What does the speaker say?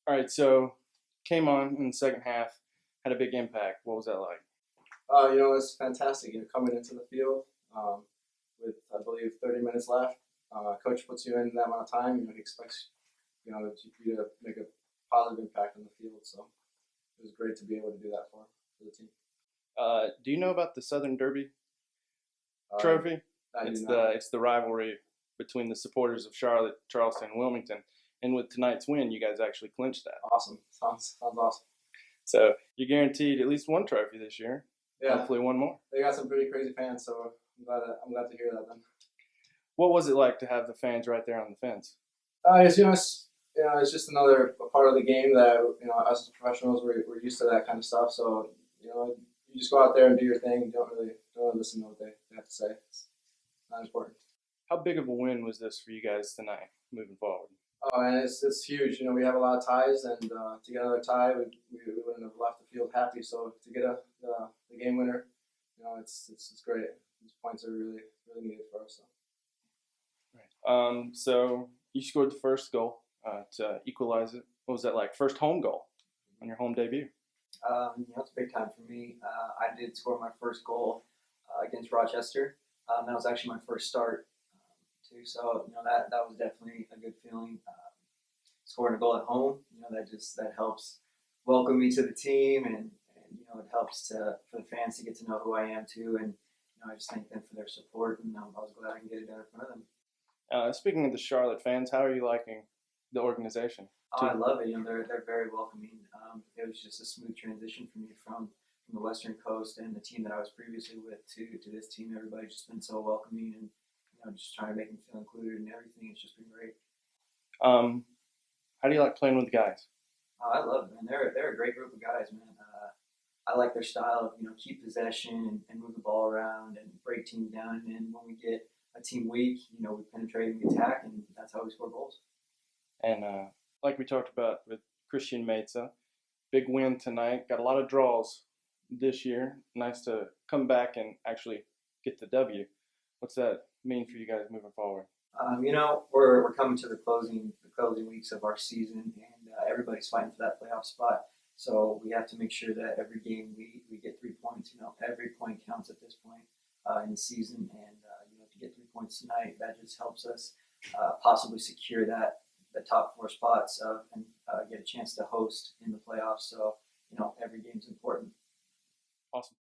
All right, so came on in the second half, had a big impact. What was that like? It's fantastic. Coming into the field with, I believe, 30 minutes left. Coach puts you in that amount of time. He expects, you to make a positive impact on the field. So it was great to be able to do that for the team. Do you know about the Southern Derby Uh, trophy? I do It's not. the rivalry between the supporters of Charlotte, Charleston, and Wilmington. And with tonight's win, you guys actually clinched that. Awesome. Sounds awesome. So you're guaranteed at least one trophy this year. Yeah, Hopefully, one more. they got some pretty crazy fans, so I'm glad to hear that then. What was it like to have the fans right there on the fence? It's just another part of the game that us as professionals we're used to that kind of stuff. So you just go out there and do your thing. You don't really listen to what they have to say. It's not important. How big of a win was this for you guys tonight, moving forward? Oh, and it's huge. We have a lot of ties, and to get another tie, we wouldn't have left the field happy. So to get the game winner, it's great. These points are really needed for us. So. Right. So you scored the first goal to equalize it. What was that like? First home goal on your home debut. It's a big time for me. I did score my first goal against Rochester. That was actually my first start too. So that was definitely a good feeling. Scoring a goal at home, that helps welcome me to the team, and it helps for the fans to get to know who I am too. And I just thank them for their support, and I was glad I can get it done in front of them. Speaking of the Charlotte fans, how are you liking the organization? Oh, I love it. They're very welcoming. It was just a smooth transition for me from the Western Coast and the team that I was previously with to this team. Everybody's just been so welcoming, and just trying to make them feel included and everything. It's just been great. How do you like playing with the guys? I love it, man. They're a great group of guys, man. I like their style of keep possession and move the ball around and break teams down. And when we get a team weak, we penetrate and we attack, and that's how we score goals. And like we talked about with Christian Meza, big win tonight. Got a lot of draws this year. Nice to come back and actually get the W. What's that mean for you guys moving forward? We're coming to the closing weeks of our season, and everybody's fighting for that playoff spot. So we have to make sure that every game we get 3 points. Every point counts at this point in the season, and to get 3 points tonight, that just helps us possibly secure the top 4 spots and get a chance to host in the playoffs. So every game's important. Awesome.